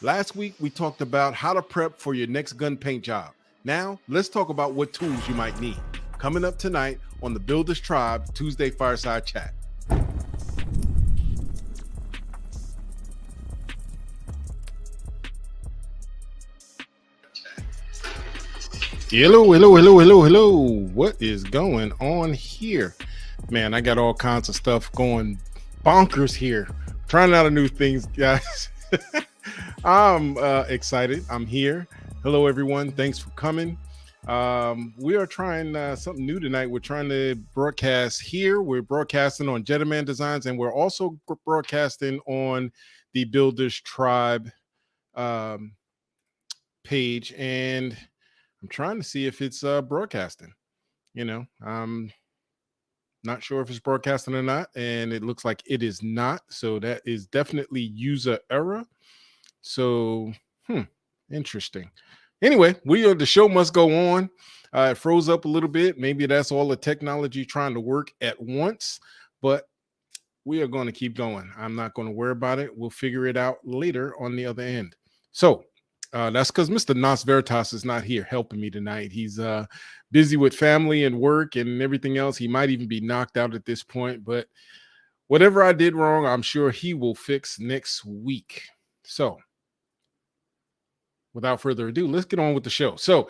Last week, we talked about how to prep for your next gun paint job. Now, let's talk about what tools you might need. Coming up tonight on the Builders Tribe Tuesday Fireside Chat. Hello. What is going on here? Man, I got all kinds of stuff going bonkers here. Trying out new things, guys. I'm excited. I'm here. Hello, everyone. Thanks for coming. We are trying something new tonight. We're trying to broadcast here. We're broadcasting on Gentleman Designs, and we're also broadcasting on the Builders Tribe page. And I'm trying to see if it's broadcasting. I'm not sure if it's broadcasting or not, and it looks like it is not. So that is definitely user error. So, interesting. Anyway, the show must go on. It froze up a little bit. Maybe that's all the technology trying to work at once, but we are going to keep going. I'm not going to worry about it. We'll figure it out later on the other end. So that's because Mr. Nas Veritas is not here helping me tonight. He's busy with family and work and everything else. He might even be knocked out at this point, but whatever I did wrong, I'm sure he will fix next week. So, without further ado, let's get on with the show. So,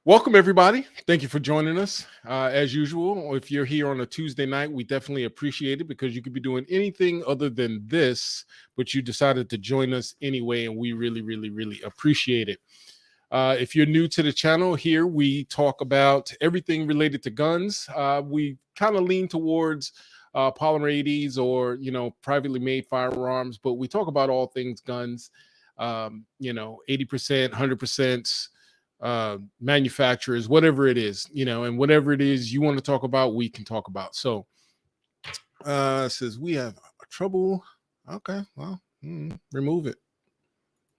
welcome everybody. Thank you for joining us. As usual, if you're here on a Tuesday night, we definitely appreciate it because you could be doing anything other than this, but you decided to join us anyway, and we really appreciate it. If you're new to the channel, here we talk about everything related to guns. We kind of lean towards polymer 80s or, privately made firearms, but we talk about all things guns. 80%, 100%, manufacturers, whatever it is, and whatever it is you want to talk about, we can talk about. So, says we have trouble. Okay, well, remove it.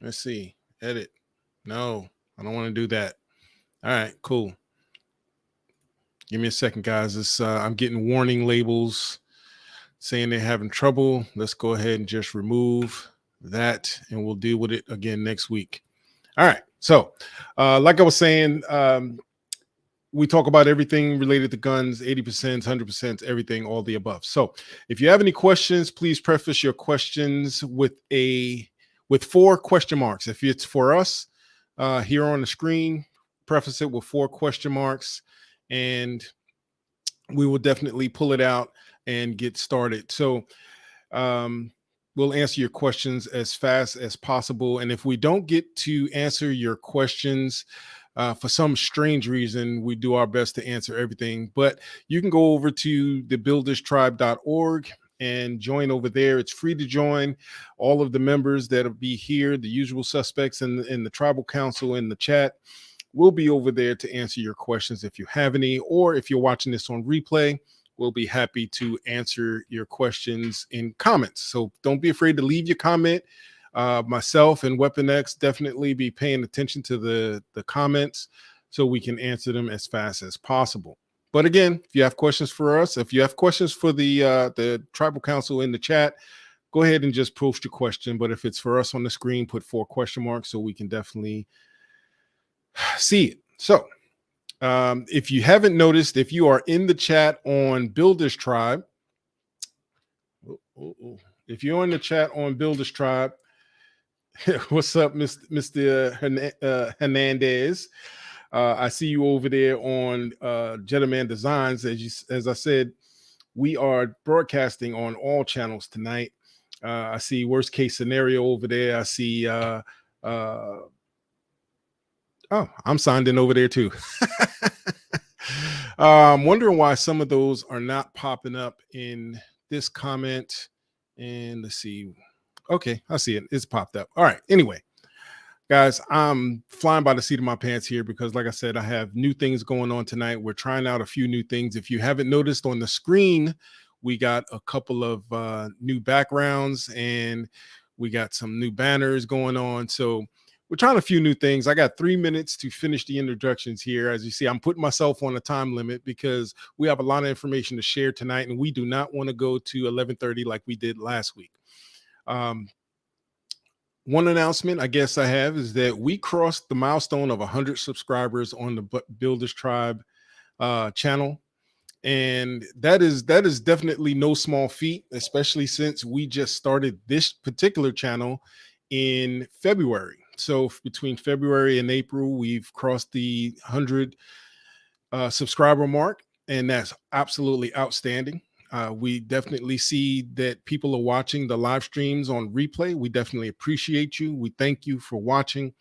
Let's see. Edit. No, I don't want to do that. All right, cool. Give me a second, guys. I'm getting warning labels saying they're having trouble. Let's go ahead and just remove that, and we'll deal with it again next week. All right. So, like I was saying, we talk about everything related to guns, 80%, 100%, everything, all the above. So, if you have any questions, please preface your questions with 4 question marks. If it's for us here on the screen, preface it with 4 question marks, and we will definitely pull it out and get started. So, we'll answer your questions as fast as possible. And if we don't get to answer your questions for some strange reason, we do our best to answer everything. But you can go over to thebuilderstribe.org and join over there. It's free to join. All of the members that'll be here, the usual suspects in the tribal council in the chat, will be over there to answer your questions if you have any, or if you're watching this on replay, we'll be happy to answer your questions in comments. So don't be afraid to leave your comment. Myself and Weapon X definitely be paying attention to the comments so we can answer them as fast as possible. But again, if you have questions for us, if you have questions for the tribal council in the chat, go ahead and just post your question. But if it's for us on the screen, put 4 question marks so we can definitely see it. So, if you haven't noticed, if you are in the chat on Builders Tribe, if you're in the chat on Builders Tribe, what's up, Mr. Hernandez? I see you over there on Gentleman Designs. As I said, we are broadcasting on all channels tonight. I see Worst Case Scenario over there. I see oh, I'm signed in over there too. I'm wondering why some of those are not popping up in this comment. And let's see. Okay, I see it. It's popped up. All right. Anyway, guys, I'm flying by the seat of my pants here because, like I said, I have new things going on tonight. We're trying out a few new things. If you haven't noticed on the screen, we got a couple of new backgrounds and we got some new banners going on. So we're trying a few new things. I got 3 minutes to finish the introductions here. As you see, I'm putting myself on a time limit because we have a lot of information to share tonight, and we do not want to go to 11:30 like we did last week. one announcement I guess I have is that we crossed the milestone of 100 subscribers on the Builders Tribe channel. And that is definitely no small feat, especially since we just started this particular channel in February. So between February and April, we've crossed the 100 subscriber mark, and that's absolutely outstanding. We definitely see that people are watching the live streams on replay. We definitely appreciate you. We thank you for watching.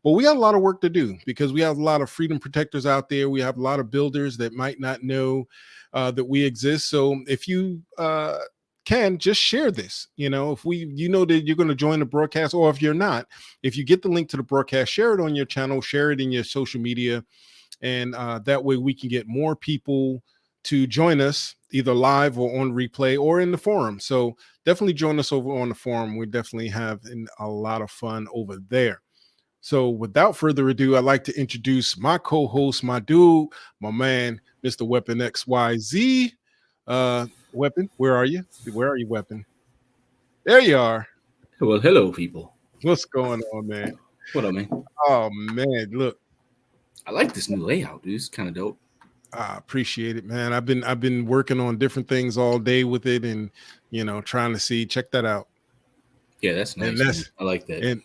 But we got a lot of work to do because we have a lot of freedom protectors out there. We have a lot of builders that might not know that we exist. So if you can just share this, if you know that you're going to join the broadcast, or if you're not, if you get the link to the broadcast, share it on your channel, share it in your social media, and that way we can get more people to join us either live or on replay or in the forum. So definitely join us over on the forum. We definitely have a lot of fun over there. So without further ado, I'd like to introduce my co-host, my dude, my man, Mr. Weapon XYZ. Weapon, where are you? Where are you, Weapon? There you are. Well, hello, people. What's going on, man? What up, man? Oh, man, look. I like this new layout, dude. It's kind of dope. I appreciate it, man. I've been working on different things all day with it, and trying to see. Check that out. Yeah, that's nice. I like that.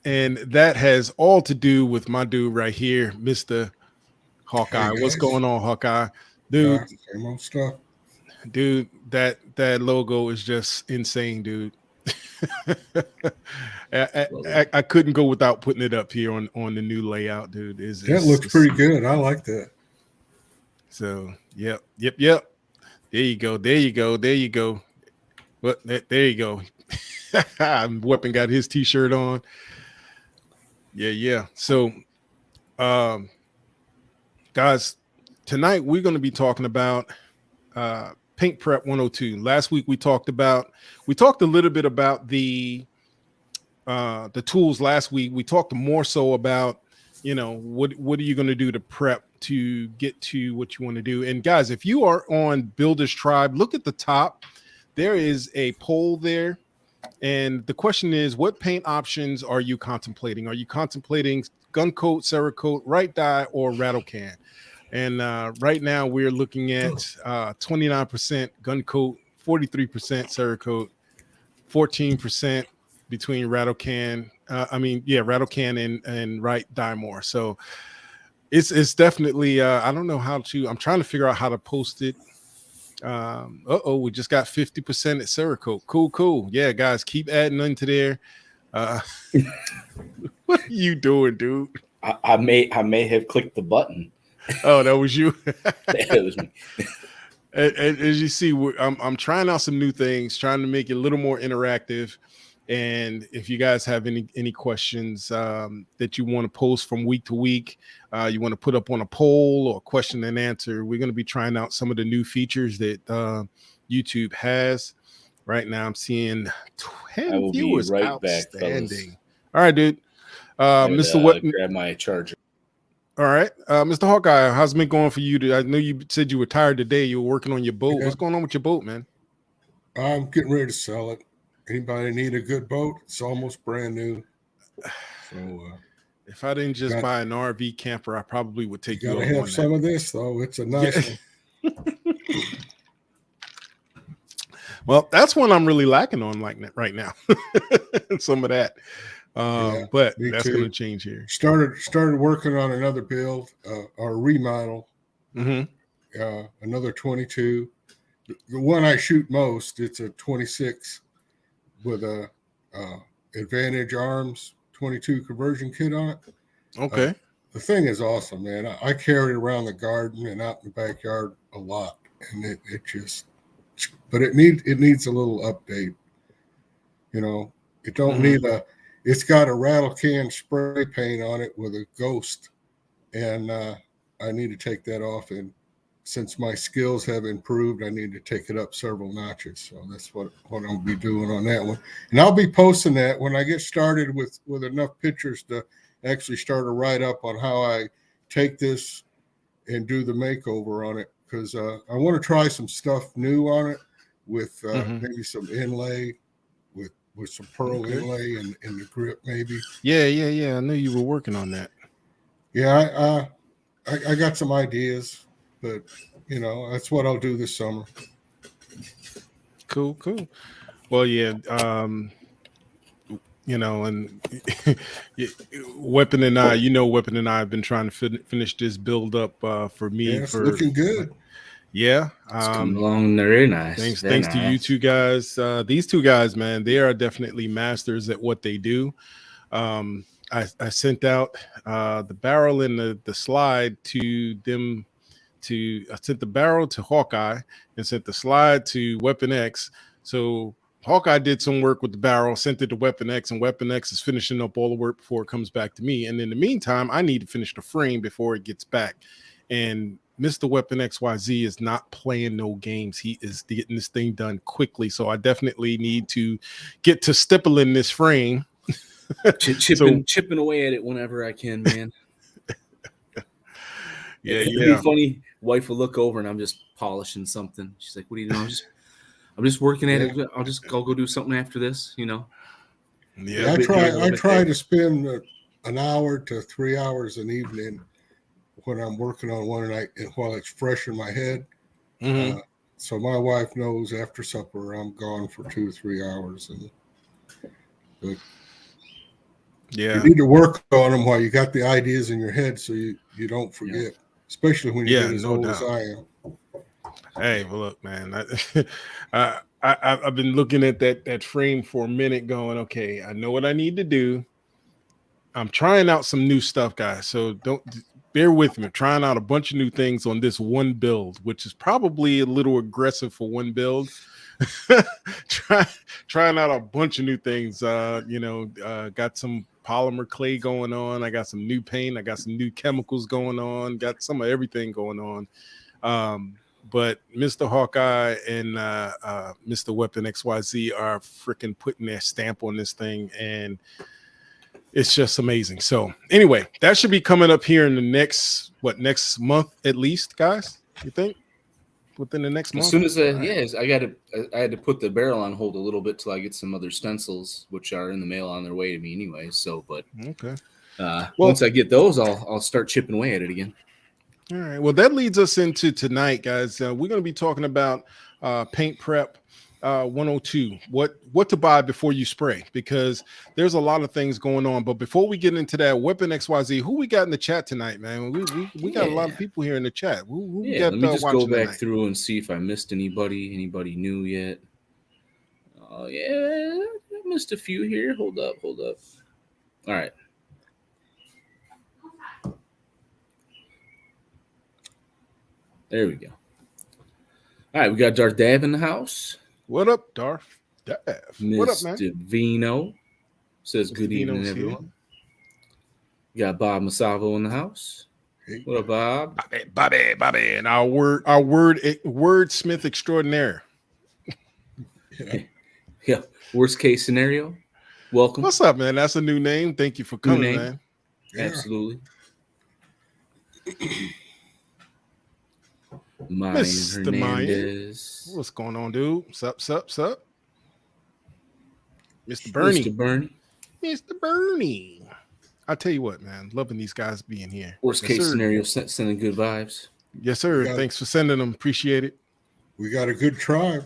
And that has all to do with my dude right here, Mr. Hawkeye. Hey, what's going on, Hawkeye? Dude, same old stuff. Dude, that logo is just insane, dude. I couldn't go without putting it up here on the new layout, dude. That looks pretty good. I like that. So, yep. There you go. But there you go. Weapon got his t-shirt on. Yeah. So, guys, tonight we're going to be talking about Paint Prep 102. Last week we talked a little bit about the tools. Last week we talked more so about what are you going to do to prep to get to what you want to do. And guys, if you are on Builders Tribe, look at the top. There is a poll there, and the question is, what paint options are you contemplating? Are you contemplating gun coat, Cerakote, right dye, or rattle can? And right now we're looking at 29% gun coat, 43% Cerakote, 14% between rattle can. Rattle can and right dye more. So it's definitely I don't know how to. I'm trying to figure out how to post it. We just got 50% at Cerakote. Cool. Yeah, guys, keep adding into there. What are you doing, dude? I may have clicked the button. Oh, that was you. That was me. As you see, I'm trying out some new things, trying to make it a little more interactive. And if you guys have any questions that you want to post from week to week, you want to put up on a poll or question and answer, we're going to be trying out some of the new features that YouTube has. Right now, I'm seeing 10 viewers. Right outstanding. Back, all right, dude. Mr. What? Grab my charger. All right, Mr. Hawkeye, how's it been going for you? I know you said you were tired today. You were working on your boat. Yeah. What's going on with your boat, man? I'm getting ready to sell it. Anybody need a good boat? It's almost brand new. So, if I didn't just buy an RV camper, I probably would take you. Gotta have some of this, though. It's a nice one. Well, that's one I'm really lacking on right now. Some of that. But that's going to change here. Started working on another build, or remodel. Another 22. The one I shoot most, it's a 26 with a Advantage Arms 22 conversion kit on it. Okay. The thing is awesome, man. I carry it around the garden and out in the backyard a lot, and it just, but it needs a little update. It don't need it's got a rattle can spray paint on it with a ghost, and I need to take that off. And since my skills have improved, I need to take it up several notches. So that's what I'll be doing on that one. And I'll be posting that when I get started with enough pictures to actually start a write-up on how I take this and do the makeover on it. Because I want to try some stuff new on it with maybe some inlay with with some pearl inlay and the grip, maybe. Yeah. I knew you were working on that. Yeah, I got some ideas, but that's what I'll do this summer. Cool. Well, yeah. And Weapon and I have been trying to finish this build up for me. Yeah, it's looking good. Yeah, it's coming along very nice. Thanks to you two guys. These two guys, man, they are definitely masters at what they do. I sent out the barrel and the slide to them. I sent the barrel to Hawkeye and sent the slide to Weapon X. So Hawkeye did some work with the barrel, sent it to Weapon X, and Weapon X is finishing up all the work before it comes back to me. And in the meantime, I need to finish the frame before it gets back. And Mr. Weapon XYZ is not playing no games. He is getting this thing done quickly. So I definitely need to get to stippling this frame. chipping away at it whenever I can, man. It'd be funny. Wife will look over and I'm just polishing something. She's like, "What are you doing?" I'm just working at it. I'll go do something after this, Yeah, I try to spend an hour to 3 hours an evening when I'm working on one night while it's fresh in my head. Mm-hmm. So my wife knows after supper I'm gone for 2 or 3 hours, but you need to work on them while you got the ideas in your head so you don't forget, especially when you get as old as I am. Hey, well, look, man, I've been looking at that frame for a minute going, okay, I know what I need to do. I'm trying out some new stuff, guys. So don't bear with me. I'm trying out a bunch of new things on this one build, which is probably a little aggressive for one build. Trying out a bunch of new things. Got some polymer clay going on. I got some new paint. I got some new chemicals going on. Got some of everything going on. But Mr. Hawkeye and Mr. Weapon XYZ are freaking putting their stamp on this thing, and it's just amazing. So anyway, that should be coming up here in the next month at least, guys. You think within the next month? As soon as I had to put the barrel on hold a little bit till I get some other stencils, which are in the mail on their way to me anyway. So, but okay. Once I get those, I'll start chipping away at it again. All right. Well, that leads us into tonight, guys. We're going to be talking about Paint Prep 102. What to buy before you spray, because there's a lot of things going on. But before we get into that, Weapon XYZ, who we got in the chat tonight, man? We got a lot of people here in the chat. Who we got, let me just go back tonight? through and see if I missed anybody new yet. I missed a few here. Hold up. All right. There we go. All right, we got Darth Dav in the house. What up, Darth Dav? What up, man? Mr. Vino says good evening, everyone. We got Bob Masavo in the house. Hey. What up, Bob? Bobby, and our wordsmith extraordinaire. Yeah. Worst case scenario. Welcome. What's up, man? That's a new name. Thank you for coming, man. Yeah. Absolutely. Mr. Mayan. What's going on, dude? Sup? Mr. Bernie. I tell you what, man, loving these guys being here. Worst case scenario, sending good vibes. Yes, sir. Thanks for sending them. Appreciate it. We got a good tribe.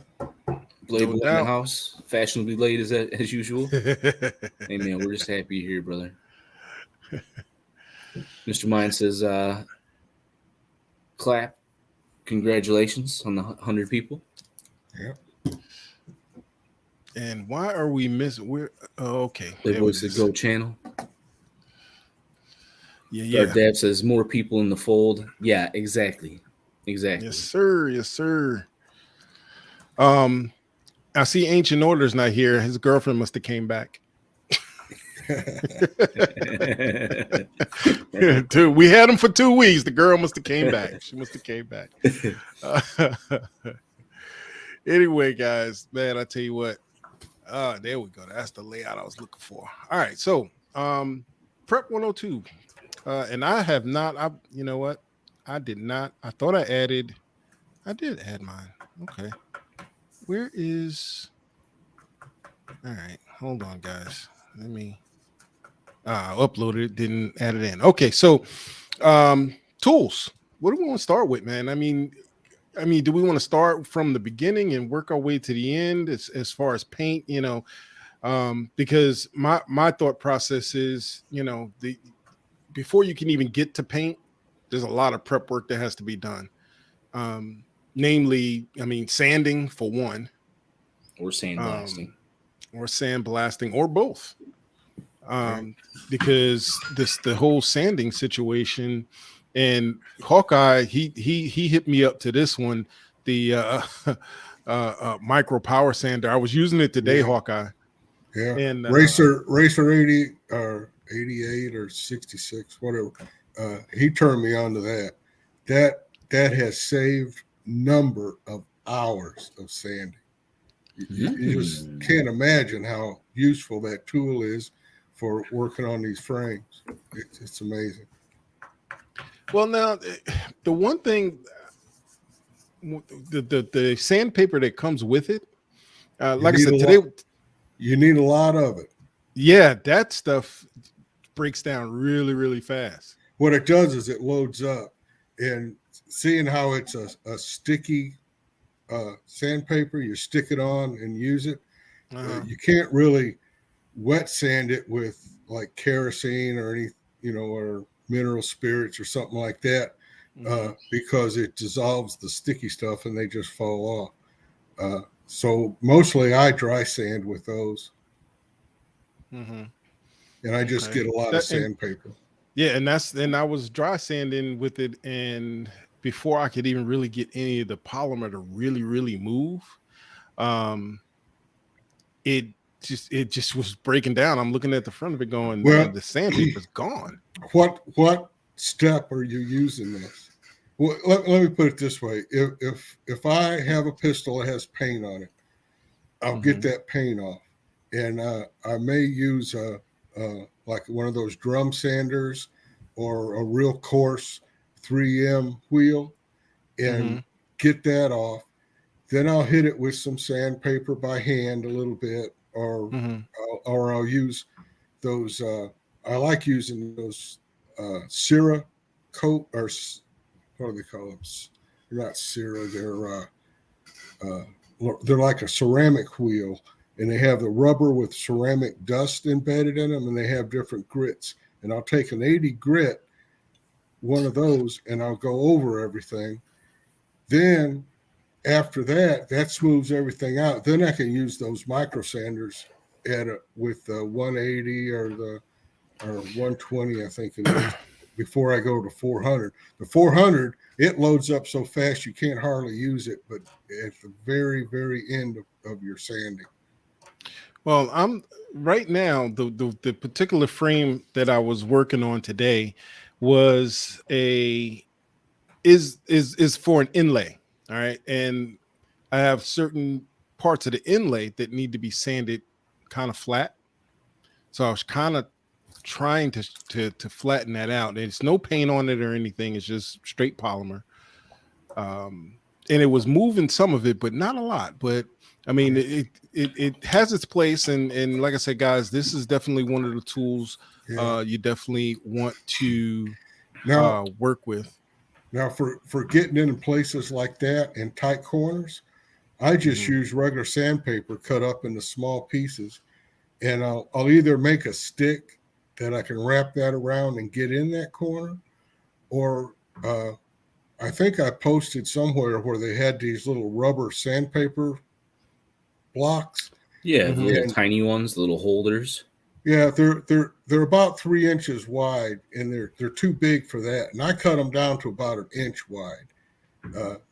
Blade in the house, fashionably late as usual. Hey, man, we're just happy you're here, brother. Mr. Mayan says, clap. Congratulations on the 100 people. Yeah. And why are we missing? Okay. Playboys the Go channel. Yeah. Dad says more people in the fold. Yeah, exactly. Yes, sir. I see Ancient Order's not here. His girlfriend must have came back. Dude, we had him for 2 weeks. The girl must have came back. She must have came back. Anyway, guys, man, I tell you what. There we go. That's the layout I was looking for. All right, so Prep 102. And I have not. You know what? I did not. I thought I did add mine. Okay. Where is All right, hold on, guys. Let me uploaded it, didn't add it in. Okay, so tools. What do we want to start with, man? I mean, do we want to start from the beginning and work our way to the end as far as paint? Because my thought process is, the before you can even get to paint, there's a lot of prep work that has to be done. Um, Namely, I mean, sanding for one, Or sandblasting. or sandblasting, or both. Because the whole sanding situation, and Hawkeye, he hit me up to this one, the micro power sander. I was using it today, Yeah. Hawkeye. Yeah. And Racer 80 or 88 or 66, whatever. He turned me on to that. That has saved number of hours of sanding. You just can't imagine how useful that tool is for working on these frames. It's amazing. Well, now the one thing, the sandpaper that comes with it, like I said today, you need a lot of it. Yeah, that stuff breaks down really, really fast. What it does is it loads up, and seeing how it's a sticky sandpaper, you stick it on and use it. You can't really wet sand it with like kerosene or any, or mineral spirits or something like that, because it dissolves the sticky stuff and they just fall off. So mostly I dry sand with those, and I just get a lot of sandpaper. Yeah, and I was dry sanding with it, and before I could even really get any of the polymer to really, really move, it just was breaking down. I'm looking at the front of it going, well, man, the sandpaper's gone. What step are you using this? Well, let me put it this way. If I have a pistol that has paint on it, I'll get that paint off. And I may use like one of those drum sanders or a real coarse 3M wheel and get that off. Then I'll hit it with some sandpaper by hand a little bit, or I'll use those. I like using those Cera coat, or what do they call them? They're not Cera. They're like a ceramic wheel, and they have the rubber with ceramic dust embedded in them, and they have different grits. And I'll take an 80 grit, one of those, and I'll go over everything. Then after that smooths everything out. Then I can use those micro sanders with the 180 or 120, I think it is, before I go to 400. The 400, it loads up so fast you can't hardly use it, but at the very, very end of your sanding. Well, I'm right now, the particular frame that I was working on today was is for an inlay. All right. And I have certain parts of the inlay that need to be sanded kind of flat. So I was kind of trying to flatten that out. There's no paint on it or anything. It's just straight polymer. And it was moving some of it, but not a lot. But I mean, it has its place. And like I said, guys, this is definitely one of the tools you definitely want to work with. Now, for getting into places like that in tight corners, I just use regular sandpaper cut up into small pieces, and I'll either make a stick that I can wrap that around and get in that corner, or I think I posted somewhere where they had these little rubber sandpaper blocks. Yeah, the little tiny ones, the little holders. Yeah, they're about 3 inches wide, and they're too big for that. And I cut them down to about an inch wide.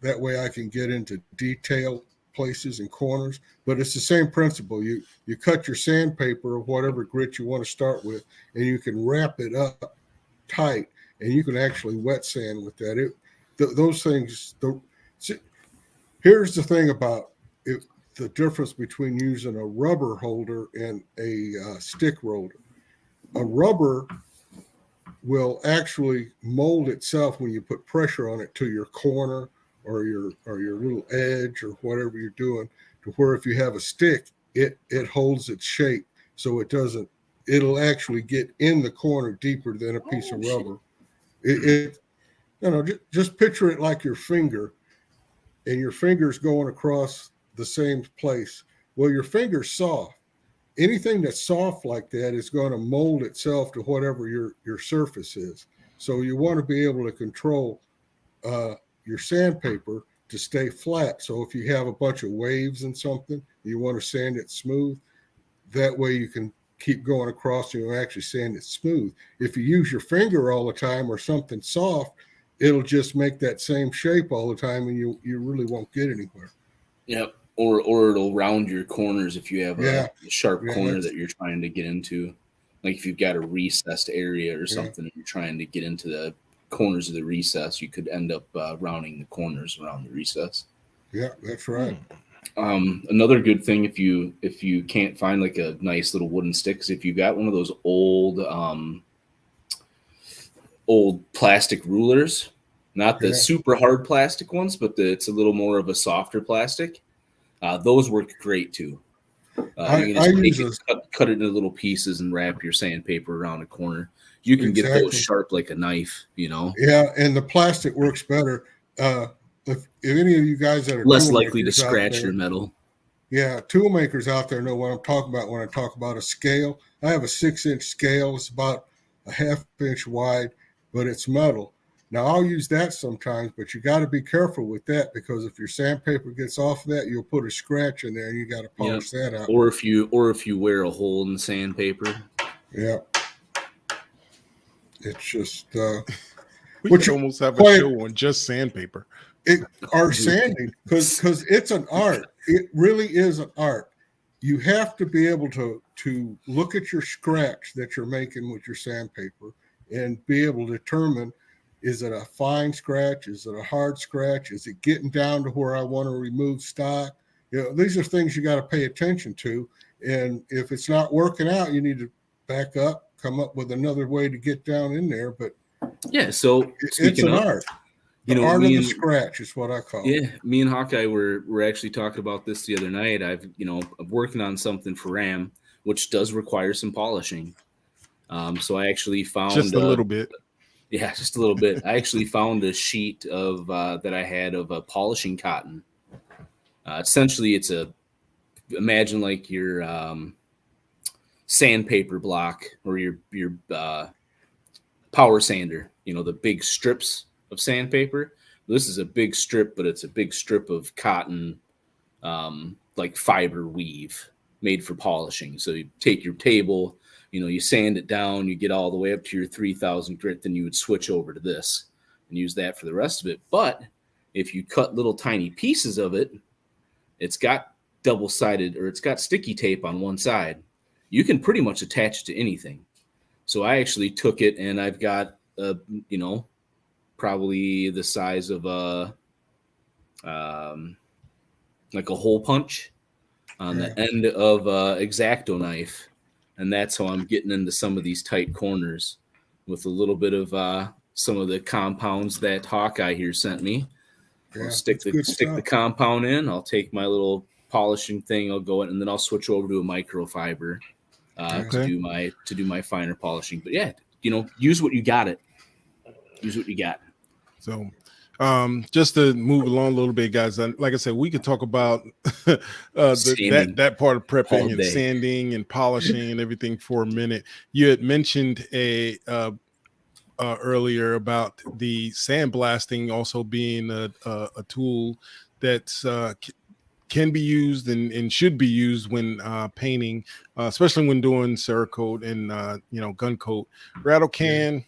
That way I can get into detail places and corners. But it's the same principle. You cut your sandpaper or whatever grit you want to start with, and you can wrap it up tight, and you can actually wet sand with that. Those things. Here's the thing about it. The difference between using a rubber holder and a stick roller. A rubber will actually mold itself when you put pressure on it to your corner or your little edge or whatever you're doing, to where if you have a stick, it holds its shape, so it'll actually get in the corner deeper than a piece of rubber. Just picture it like your finger, and your finger's going across the same place. Well, your finger's soft. Anything that's soft like that is going to mold itself to whatever your surface is. So you want to be able to control your sandpaper to stay flat. So if you have a bunch of waves and something, you want to sand it smooth. That way you can keep going across and you actually sand it smooth. If you use your finger all the time or something soft, it'll just make that same shape all the time, and you really won't get anywhere. Yep. Or it'll round your corners if you have a sharp corner that you're trying to get into. Like if you've got a recessed area or something, and you're trying to get into the corners of the recess, you could end up rounding the corners around the recess. Yeah, that's right. Another good thing if you can't find like a nice little wooden stick is if you got one of those old plastic rulers, not the super hard plastic ones, but it's a little more of a softer plastic. Those work great too. You can just cut it into little pieces and wrap your sandpaper around a corner. You can get those sharp like a knife, Yeah, and the plastic works better. If any of you guys that are less likely to scratch your metal. Yeah, tool makers out there know what I'm talking about when I talk about a scale. I have a 6-inch scale. It's about a ½ inch wide, but it's metal. Now, I'll use that sometimes, but you got to be careful with that, because if your sandpaper gets off of that, you'll put a scratch in there and you got to polish that out. Or if you wear a hole in the sandpaper. Yeah. It's just we could almost have a show on just sandpaper. Art sanding, because it's an art. It really is an art. You have to be able to look at your scratch that you're making with your sandpaper and be able to determine, is it a fine scratch? Is it a hard scratch? Is it getting down to where I want to remove stock? These are things you got to pay attention to. And if it's not working out, you need to back up, come up with another way to get down in there. But yeah, so it's an art. The art of the scratch is what I call it. Yeah, me and Hawkeye were actually talking about this the other night. I'm working on something for RAM, which does require some polishing. So I actually found just a little bit. Yeah, just a little bit. I actually found a sheet of that I had of a polishing cotton. Essentially, imagine like your sandpaper block or your power sander. The big strips of sandpaper. This is a big strip, but it's a big strip of cotton, like fiber weave made for polishing. So you take your table, you sand it down, you get all the way up to your 3000 grit, then you would switch over to this and use that for the rest of it. But if you cut little tiny pieces of it, it's got double-sided, or it's got sticky tape on one side. You can pretty much attach it to anything. So I actually took it, and I've got probably the size of like a hole punch on the end of a X-Acto knife. And that's how I'm getting into some of these tight corners with a little bit of some of the compounds that Hawkeye here sent me. I'll stick the compound in. I'll take my little polishing thing. I'll go in, and then I'll switch over to a microfiber to do my finer polishing. But yeah, use what you got. Use what you got. So, just to move along a little bit, guys. Like I said, we could talk about that part of prepping and sanding and polishing and everything for a minute. You had mentioned earlier about the sandblasting also being a tool that can be used and should be used when painting, especially when doing Cerakote and gun coat. Rattle can,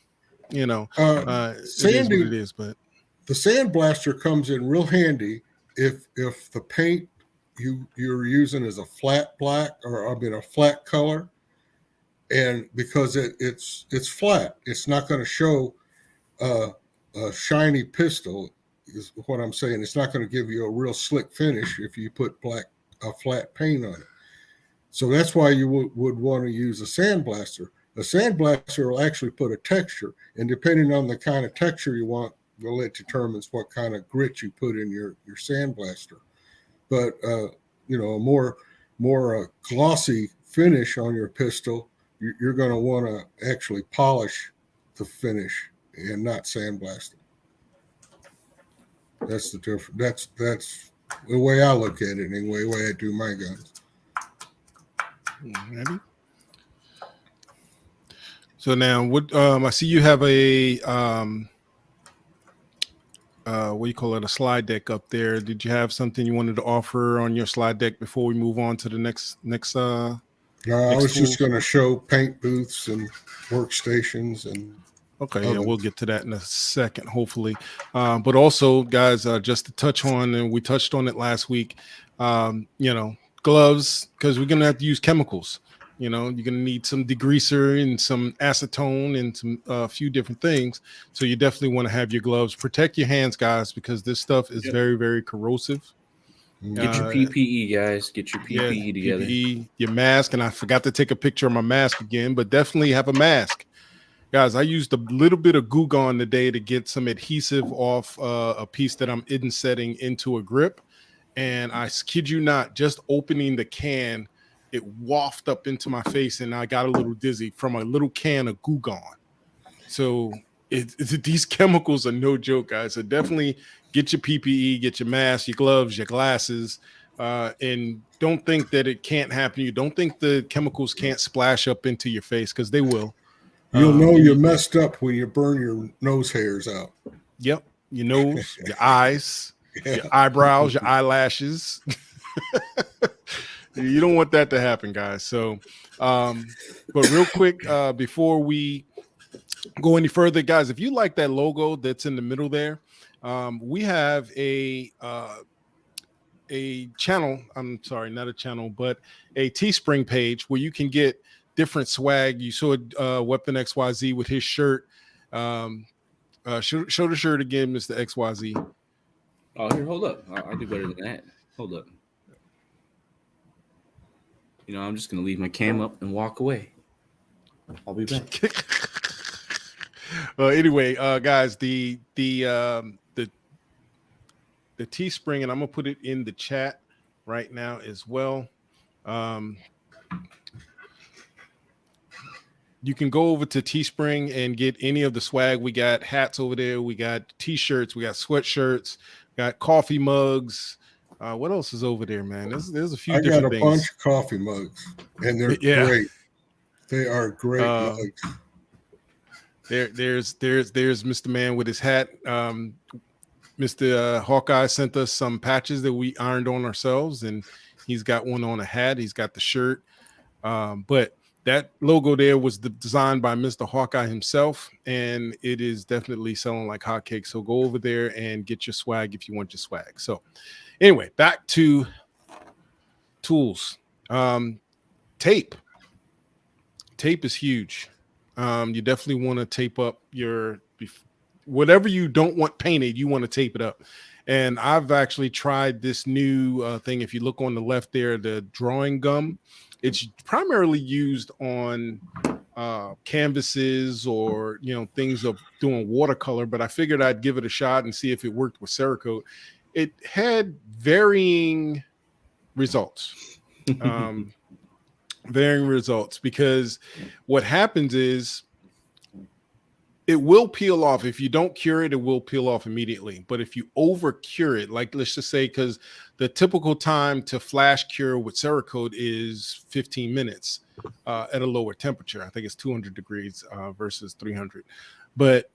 it is what it is, but the sandblaster comes in real handy if the paint you're using is a flat black, or a flat color, and because it's flat, it's not going to show a shiny pistol, is what I'm saying. It's not going to give you a real slick finish if you put a flat paint on it. So that's why you would want to use a sandblaster. A sandblaster will actually put a texture, and depending on the kind of texture you want, it determines what kind of grit you put in your sandblaster. But a more more glossy finish on your pistol, you're going to want to actually polish the finish and not sandblast it. That's the difference. That's the way I look at it anyway, the way I do my guns. Ready? So now, what I see you have a what do you call it? A slide deck up there. Did you have something you wanted to offer on your slide deck before we move on to the next? I was just going to show paint booths and workstations and. Okay, yeah, we'll get to that in a second, hopefully. But also, guys, just to touch on, and we touched on it last week, gloves, because we're going to have to use chemicals. You're going to need some degreaser and some acetone and some few different things. So you definitely want to have your gloves. Protect your hands, guys, because this stuff is very, very corrosive. Get your PPE, guys. Get your PPE together. PPE, your mask, and I forgot to take a picture of my mask again, but definitely have a mask. Guys, I used a little bit of Goo Gone today to get some adhesive off a piece that I'm insetting into a grip. And I kid you not, just opening the can, it wafted up into my face and I got a little dizzy from a little can of Goo Gone. So these chemicals are no joke, guys. So definitely get your PPE, get your mask, your gloves, your glasses, and don't think that it can't happen to you. Don't think the chemicals can't splash up into your face, because they will. You'll know you messed up when you burn your nose hairs out. Yep. Your nose, your eyes, your eyebrows, your eyelashes. You don't want that to happen, guys. So, but real quick, before we go any further, guys, if you like that logo that's in the middle there, we have a channel. I'm sorry, not a channel, but a Teespring page where you can get different swag. You saw Weapon XYZ with his shirt. Show the shirt again, Mr. XYZ. Oh, here, hold up. I'll do better than that. Hold up. I'm just gonna leave my cam up and walk away. I'll be back. Anyway, guys, the Teespring, and I'm gonna put it in the chat right now as well. You can go over to Teespring and get any of the swag. We got hats over there. We got T-shirts. We got sweatshirts. Got coffee mugs. What else is over there, man? There's a few different things. I got a bunch of coffee mugs, and they're great. They are great mugs. There's Mr. Man with his hat. Mr. Hawkeye sent us some patches that we ironed on ourselves, and he's got one on a hat. He's got the shirt. But that logo there was designed by Mr. Hawkeye himself, and it is definitely selling like hotcakes. So go over there and get your swag if you want your swag. So anyway, back to tools. Tape. Tape is huge. You definitely want to tape up your whatever you don't want painted, you want to tape it up. And I've actually tried this new thing. If you look on the left there, the drawing gum, it's primarily used on canvases or things of doing watercolor, but I figured I'd give it a shot and see if it worked with Cerakote. It had varying results. Varying results, because what happens is it will peel off. If you don't cure it, it will peel off immediately. But if you over cure it, like let's just say, because the typical time to flash cure with Cerakote is 15 minutes at a lower temperature. I think it's 200 degrees versus 300. But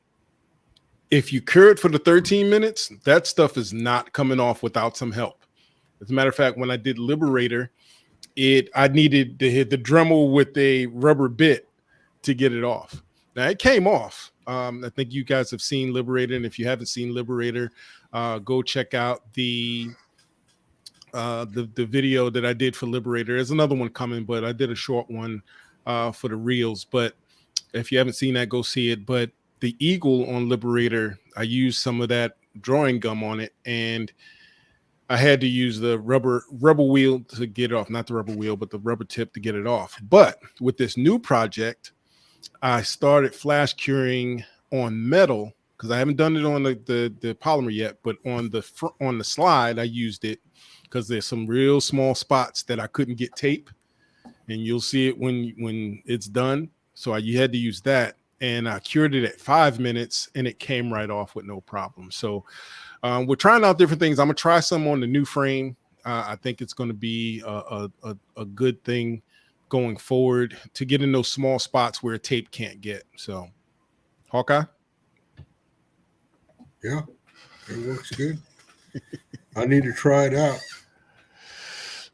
if you cure it for the 13 minutes, that stuff is not coming off without some help. As a matter of fact, when I did Liberator, I needed to hit the Dremel with a rubber bit to get it off. Now it came off. I think you guys have seen Liberator, and if you haven't seen Liberator, go check out the video that I did for Liberator. There's another one coming, but I did a short one for the reels. But if you haven't seen that, go see it. But the Eagle on Liberator, I used some of that drawing gum on it, and I had to use the rubber wheel to get it off. Not the rubber wheel, but the rubber tip to get it off. But with this new project, I started flash curing on metal, because I haven't done it on the polymer yet, but on the slide, I used it. because there's some real small spots that I couldn't get tape, and you'll see it when it's done. So you had to use that, and I cured it at 5 minutes, and it came right off with no problem. So we're trying out different things. I'm gonna try some on the new frame. I think it's going to be a good thing going forward to get in those small spots where tape can't get. So, Hawkeye? Yeah, it works good. I need to try it out.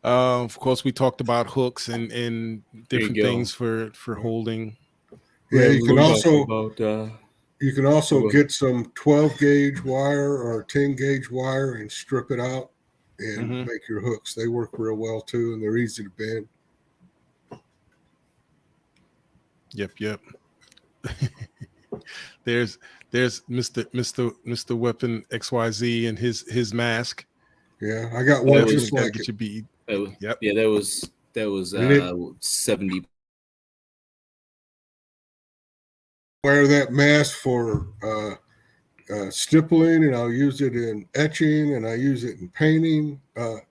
Of course, we talked about hooks and different things for holding. Yeah, you can also about- get some 12 gauge wire or 10 gauge wire and strip it out and make your hooks. They work real well too, and they're easy to bend. Yep. There's Mr. Weapon XYZ and his mask. Yeah, I got one just like get it. your bead. Yep. Yeah, that was 70. Wear that mask for stippling, and I'll use it in etching, and I use it in painting.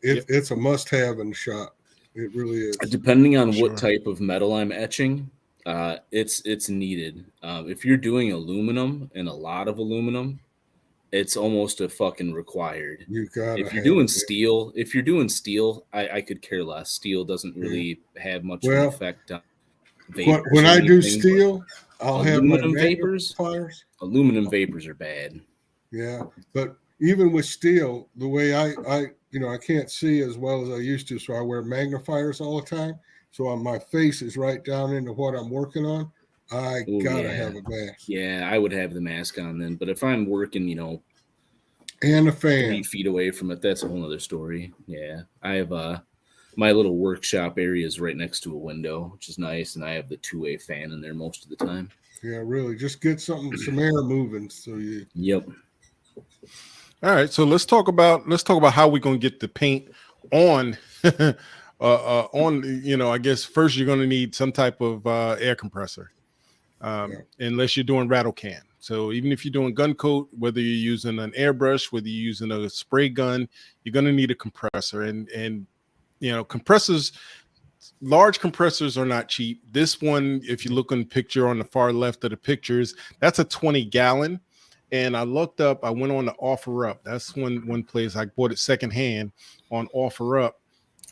It's a must-have in the shop. It really is. Depending on what type of metal I'm etching, it's needed. If you're doing aluminum and a lot of aluminum, it's almost a fucking required. If you're doing steel, I could care less. Steel doesn't really have much of an effect on vapors. When I do steel, I'll have my vapors. Aluminum vapors are bad. Yeah, but even with steel, the way I can't see as well as I used to, so I wear magnifiers all the time. So my face is right down into what I'm working on. I gotta have a mask. Yeah, I would have the mask on then. But if I'm working, and a fan 3 feet away from it, that's a whole other story. Yeah, I have my little workshop area is right next to a window, which is nice, and I have the 2-way fan in there most of the time. Yeah, really, just get some air moving. So you. Yep. All right, so let's talk about how we're gonna get the paint on. I guess first you're gonna need some type of air compressor, unless you're doing rattle can. So even if you're doing gun coat, whether you're using an airbrush, whether you're using a spray gun, you're gonna need a compressor. And compressors, large compressors are not cheap. This one, if you look on the picture on the far left of the pictures, that's a 20-gallon. And I looked up, I went on to OfferUp. That's one place I bought it secondhand on OfferUp.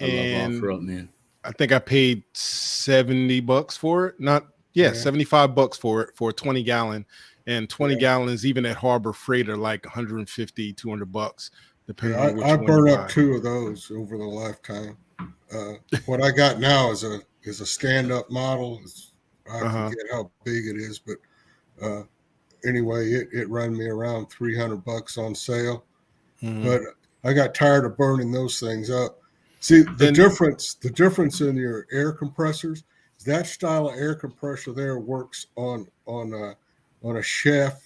I love OfferUp, man. I think I paid $70 for it. $75 for it for a 20-gallon. And 20 gallons, even at Harbor Freight, are like $150, $200, depending on which one. I burned up 2 of those over the lifetime. What I got now is a stand-up model. I forget how big it is, but anyway, it ran me around $300 on sale. But I got tired of burning those things up. See, the difference in your air compressors is that style of air compressor there works on a shaft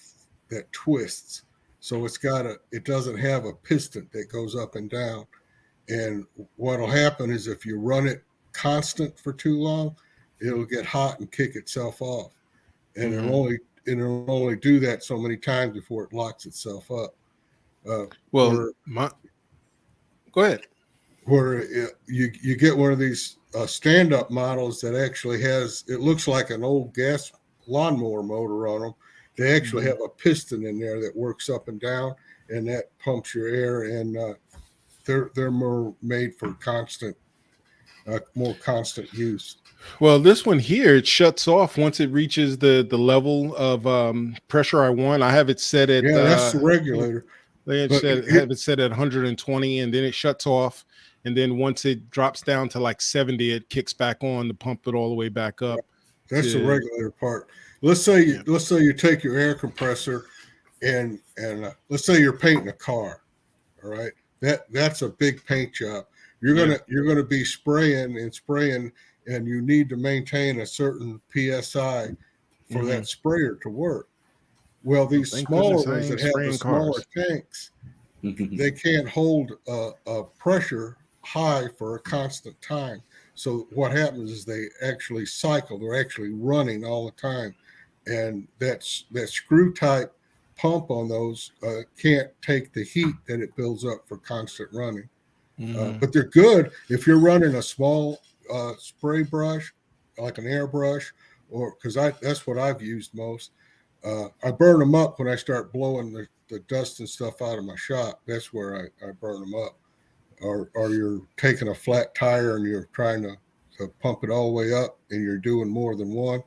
that twists. So it doesn't have a piston that goes up and down. And what'll happen is if you run it constant for too long, it'll get hot and kick itself off. And it'll only do that so many times before it locks itself up. Go ahead. Where you get one of these stand-up models that actually it looks like an old gas lawnmower motor on them. They actually have a piston in there that works up and down, and that pumps your air. And they're more made for more constant use. Well, this one here, it shuts off once it reaches the level of pressure I want. I have it set at that's the regulator. They have it set at 120, and then it shuts off. And then once it drops down to like 70, it kicks back on to pump it all the way back up. That's the regulator part. Let's say you take your air compressor and let's say you're painting a car. All right, that's a big paint job. You're gonna be spraying, and you need to maintain a certain PSI for that sprayer to work. Well, these smaller ones that have the smaller tanks, they can't hold a pressure high for a constant time. So what happens is they actually cycle. They're actually running all the time, and that screw type pump on those can't take the heat that it builds up for constant running. Mhm. But they're good if you're running a small spray brush, like an airbrush, or because that's what I've used most. I burn them up when I start blowing the dust and stuff out of my shop. That's where I burn them up. Or you're taking a flat tire and you're trying to pump it all the way up and you're doing more than one.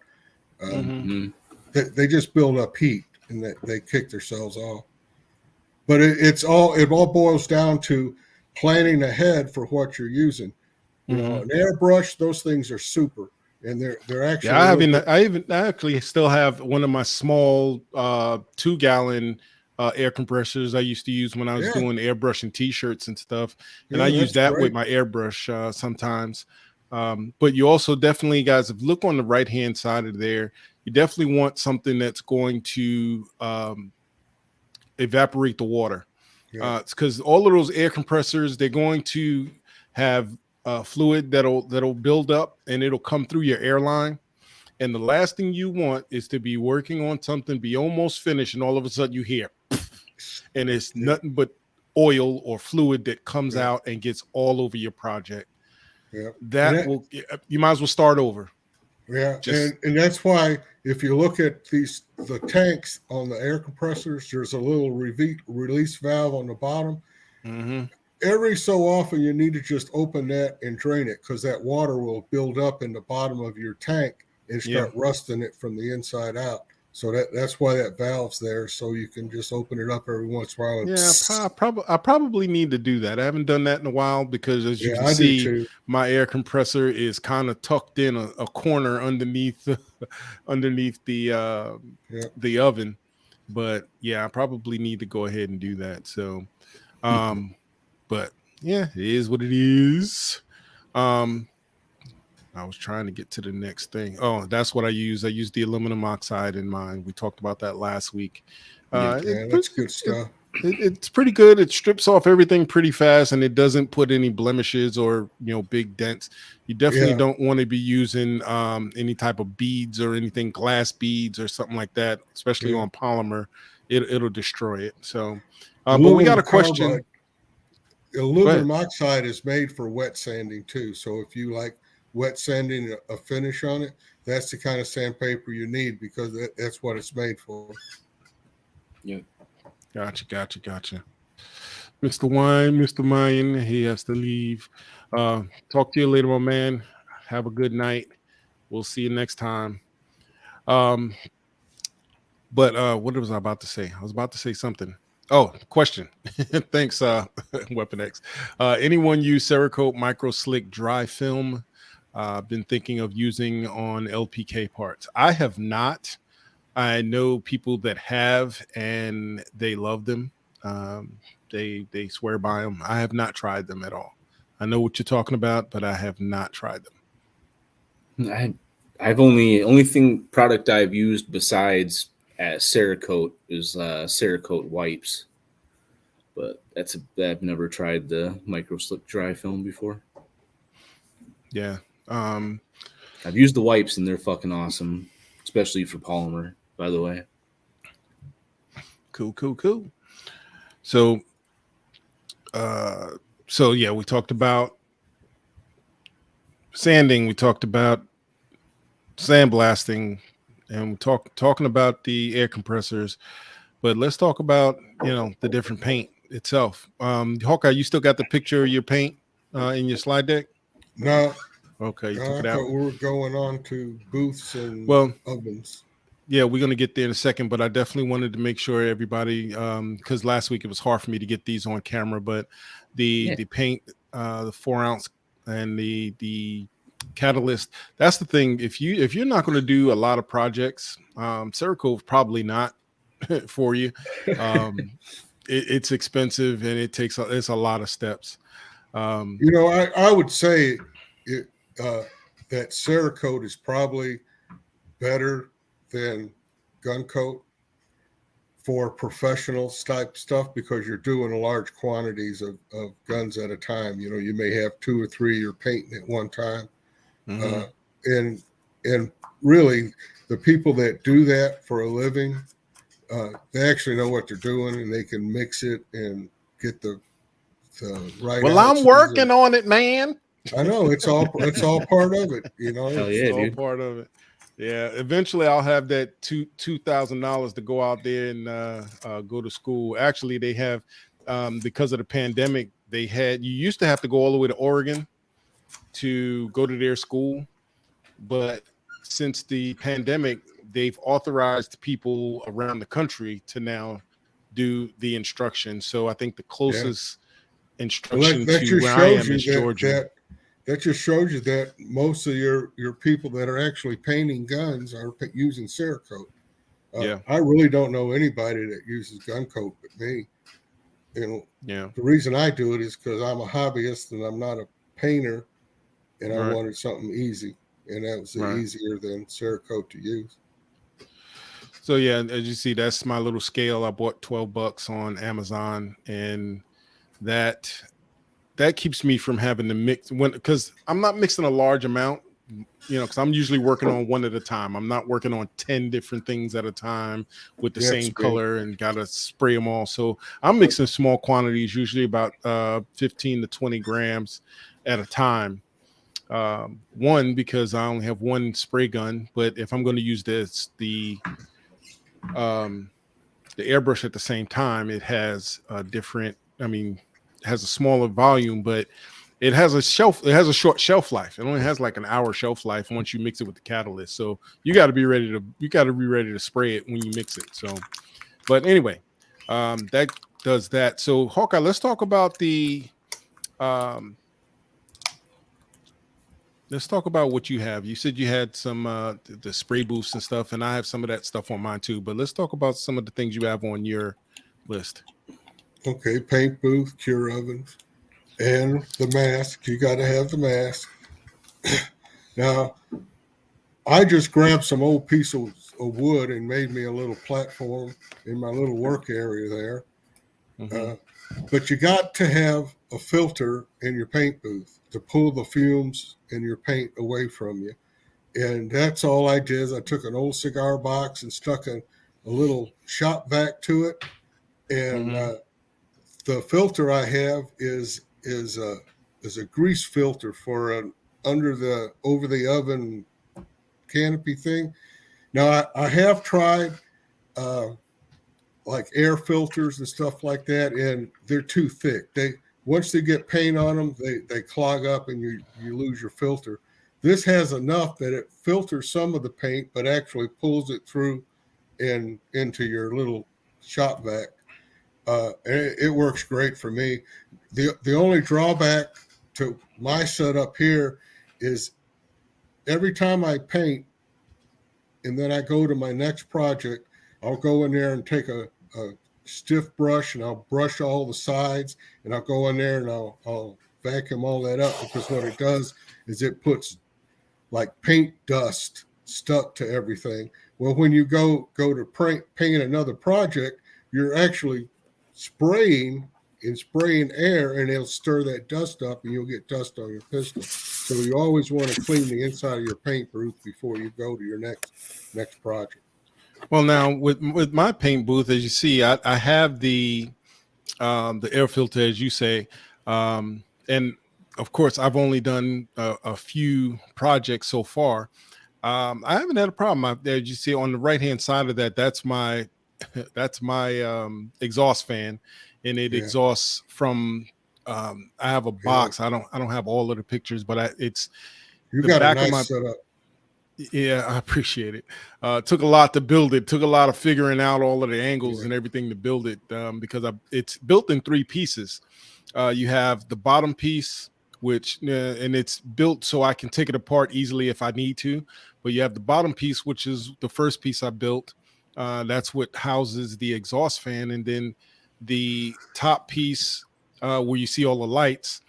Mhm. Mhm. They just build up heat and they kick themselves off. But it all boils down to planning ahead for what you're using. You know, Mhm. an airbrush, those things are super, and they're Yeah, actually a little bit. I actually still have one of my small 2-gallon air compressors I used to use when I was Yeah, doing airbrushing t-shirts and stuff. And I yeah, use that's that with great. my airbrush sometimes. But you also definitely, guys, if you look on the right hand side of there, you definitely want something that's going to evaporate the water. Yeah, It's because all of those air compressors, they're going to have fluid that'll build up and it'll come through your airline. And the last thing you want is to be working on something, be almost finished, and all of a sudden you hear, and it's yeah, nothing but oil or fluid that comes yeah, out and gets all over your project. yeah. And That that, will, you might as well start over. yeah, Just, and that's why if you look at the tanks on the air compressors, there's a little release valve on the bottom. mhm. Every so often, you need to just open that and drain it because that water will build up in the bottom of your tank and Yeah. start rusting it from the inside out. So that's why that valve's there, so you can just open it up every once in a while. And Yeah, I probably need to do that. I haven't done that in a while because, as you yeah, can I do see, too. my air compressor is kind of tucked in a corner underneath underneath Yeah, the oven. But yeah, I probably need to go ahead and do that. So, um, but yeah, it is what it is. Um, I was trying to get to the next thing. Oh, that's what I use. I use the aluminum oxide in mine. We talked about that last week. Yeah. It, yeah, that's good stuff. it's pretty good. It strips off everything pretty fast, and it doesn't put any blemishes or big dents. You definitely Yeah, don't want to be using any type of beads or anything, glass beads or something like that, especially yeah. on polymer. It'll destroy it. So, but we got Aluminum a question. carbide, Go ahead. aluminum oxide is made for wet sanding too. So if you like wet sanding a finish on it, that's the kind of sandpaper you need because that's what it's made for. Yeah. Gotcha. Mr. Wine, Mr. Mayan, he has to leave. Talk to you later, my man. Have a good night. We'll see you next time. Um, but what was I about to say? I was about to say something. Oh, question. Thanks, Weapon X. Anyone use Cerakote Micro Slick dry film? Been thinking of using on LPK parts. I have not. I know people that have, and they love them. Um, they swear by them. I have not tried them at all. I know what you're talking about, but I have not tried them. I've only thing product I've used besides Cerakote is Cerakote wipes, but I've never tried the micro slip dry film before. Yeah. Um, I've used the wipes and they're fucking awesome, especially for polymer. By the way, cool. So, so yeah, we talked about sanding. We talked about sandblasting, and we talking about the air compressors. But let's talk about the different paint itself. Hawkeye, you still got the picture of your paint in your slide deck? No, Okay, you took I it out. thought we were going on to booths and Well, ovens. yeah, we're gonna get there in a second, but I definitely wanted to make sure everybody, because last week it was hard for me to get these on camera, but the paint, the 4 ounce and the catalyst. That's the thing. If you're not going to do a lot of projects, Cerakote probably not for you. It's expensive and it's a lot of steps. You know, I would say it, that Cerakote is probably better than gun coat for professional type stuff because you're doing large quantities of guns at a time. You know, you may have 2 or 3 you're painting at one time. Mhm. And really the people that do that for a living, they actually know what they're doing and they can mix it and get the right. Well, I'm working on it, man. I know it's all part of it. You know, Hell It's yeah, all dude. part of it. Yeah, eventually I'll have that $2,000 to go out there and go to school. Actually, they have because of the pandemic, you used to have to go all the way to Oregon to go to their school, but since the pandemic, they've authorized people around the country to now do the instruction. So I think the closest instruction that to just where I shows am you is Georgia. that just shows you that most of your people that are actually painting guns are using Cerakote. Yeah. I really don't know anybody that uses gun coat but me. You know, Yeah. the reason I do it is because I'm a hobbyist and I'm not a painter, and I Right. wanted something easy, and that was Right. easier than Cerakote to use. So yeah, as you see, that's my little scale. I bought $12 on Amazon, and that keeps me from having to mix because I'm not mixing a large amount, because I'm usually working on one at a time. I'm not working on 10 different things at a time with the That's same great. color and gotta spray them all. So I'm mixing small quantities, usually about 15 to 20 grams at a time. One, because I only have one spray gun, but if I'm going to use the airbrush at the same time, it has a different, has a smaller volume, but it has a short shelf life. It only has like an hour shelf life once you mix it with the catalyst. So you got to be ready to spray it when you mix it. So, but anyway, that does that. So Hawkeye, let's talk about let's talk about what you have. You said you had some the spray booths and stuff, and I have some of that stuff on mine too. But let's talk about some of the things you have on your list. Okay, paint booth, cure ovens, and the mask. You got to have the mask. Now, I just grabbed some old pieces of wood and made me a little platform in my little work area there. But you got to have a filter in your paint booth to pull the fumes in your paint away from you. And that's all I did. I took an old cigar box and stuck a little shop vac to it. And the filter I have is a grease filter for an over the oven canopy thing. Now I have tried like air filters and stuff like that, and they're too thick. Once they get paint on them, they clog up and you lose your filter. This has enough that it filters some of the paint, but actually pulls it through and into your little shop vac. It works great for me. The only drawback to my setup here is every time I paint and then I go to my next project, I'll go in there and take a stiff brush and I'll brush all the sides, and I'll go in there and I'll vacuum all that up, because what it does is it puts like paint dust stuck to everything. Well, when you go to paint another project, you're actually spraying air, and it'll stir that dust up and you'll get dust on your pistol. So you always want to clean the inside of your paint booth before you go to your next project. Well, now with my paint booth, as you see, I have the air filter, as you say, and of course I've only done a few projects so far. I haven't had a problem. As you see on the right hand side of that, that's my exhaust fan, and it exhausts from. I have a box. I don't have all of the pictures, but You got a nice setup. Yeah, I appreciate it. Took a lot to build it. Took a lot of figuring out all of the angles and everything to build it, because it's built in 3 pieces. You have the bottom piece, which and it's built so I can take it apart easily if I need to. But you have the bottom piece, which is the first piece I built. That's what houses the exhaust fan, and then the top piece where you see all the lights.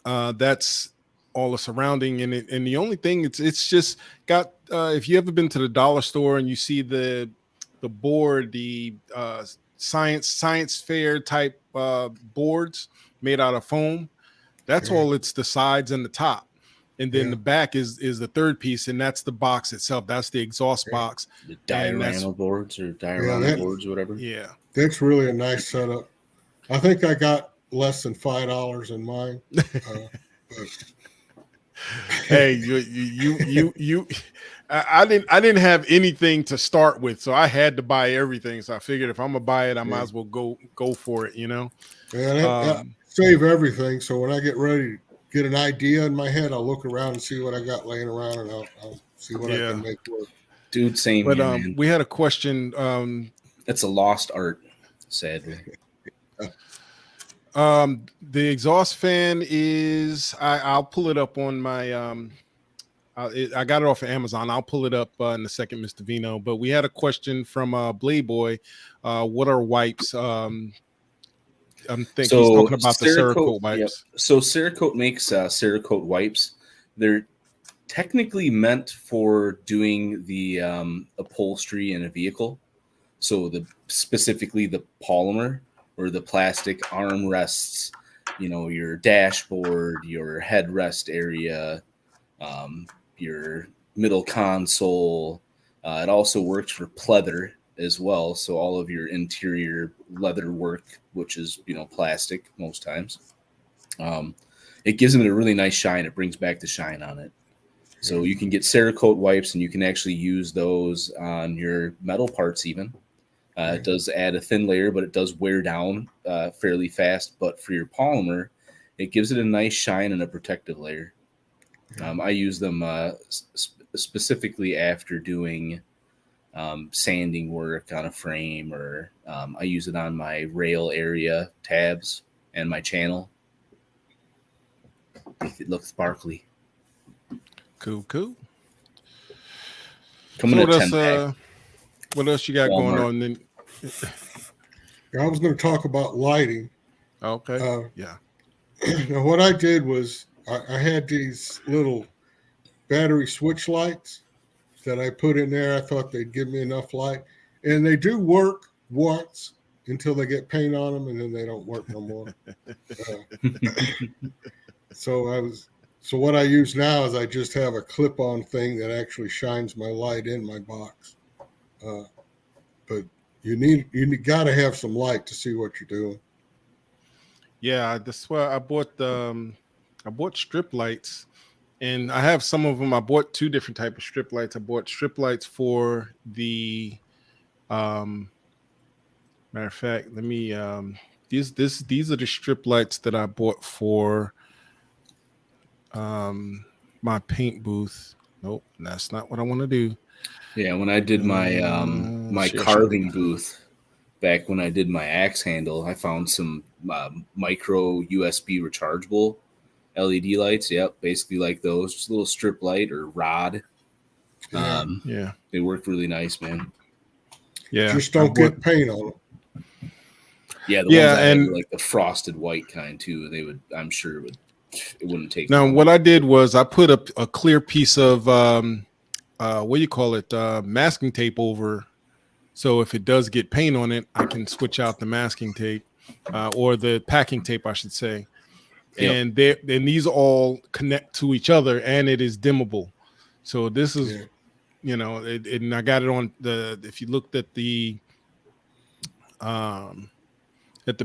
That's all the surrounding in it, and the only thing it's just got if you ever been to the dollar store and you see the board, the science fair type boards made out of foam, that's all. It's the sides and the top, and then the back is the third piece, and that's the box itself. That's the exhaust box, the diorama boards or whatever. That's really a nice setup. I think I got less than $5 in mine. But Hey, you I didn't have anything to start with, so I had to buy everything. So I figured if I'm gonna buy it, I might as well go for it, you know. man, I save everything. So when I get ready to get an idea in my head, I'll look around and see what I got laying around, and I'll see what I can make work. Dude, same But here, man. we had a question. It's a lost art, sadly. The exhaust fan is I'll pull it up on my I got it off of Amazon. I'll pull it up in a second, Mr. Vino. But we had a question from Blade Boy. What are wipes? I think he's talking about the Cerakote wipes. Yep. So Cerakote makes Cerakote wipes. They're technically meant for doing the upholstery in a vehicle. So specifically the polymer or the plastic armrests, your dashboard, your headrest area, your middle console. It also works for pleather as well. So all of your interior leather work, which is, plastic most times. It gives them a really nice shine. It brings back the shine on it. So you can get Cerakote wipes and you can actually use those on your metal parts even. It does add a thin layer, but it does wear down fairly fast. But for your polymer, it gives it a nice shine and a protective layer. I use them specifically after doing sanding work on a frame, or I use it on my rail area tabs and my channel. Make it look sparkly. Cool. Coming so to 10 what else you got Walmart. going on then? I was going to talk about lighting. Okay. Yeah. Now, what I did was I had these little battery switch lights that I put in there. I thought they'd give me enough light, and they do work once until they get paint on them, and then they don't work no more. So what I use now is I just have a clip-on thing that actually shines my light in my box. But you got to have some light to see what you're doing. Yeah, that's why I bought strip lights, and I have some of them. I bought two different type of strip lights. I bought strip lights for the matter of fact, let me these are the strip lights that I bought for my paint booth. Nope, that's not what I want to do. Yeah, when I did my my carving booth back when I did my axe handle, I found some micro USB rechargeable LED lights. Yep, basically like those, just a little strip light or rod. Yeah, they work really nice, man. Yeah, just don't get paint on them. Yeah, the ones I had were like the frosted white kind too. They would, I'm sure, it wouldn't take. Now, what I did was I put a clear piece of what do you call it, masking tape over, so if it does get paint on it, I can switch out the masking tape or the packing tape, I should say. And these all connect to each other, and it is dimmable. So this is, and I got it on the. If you looked at the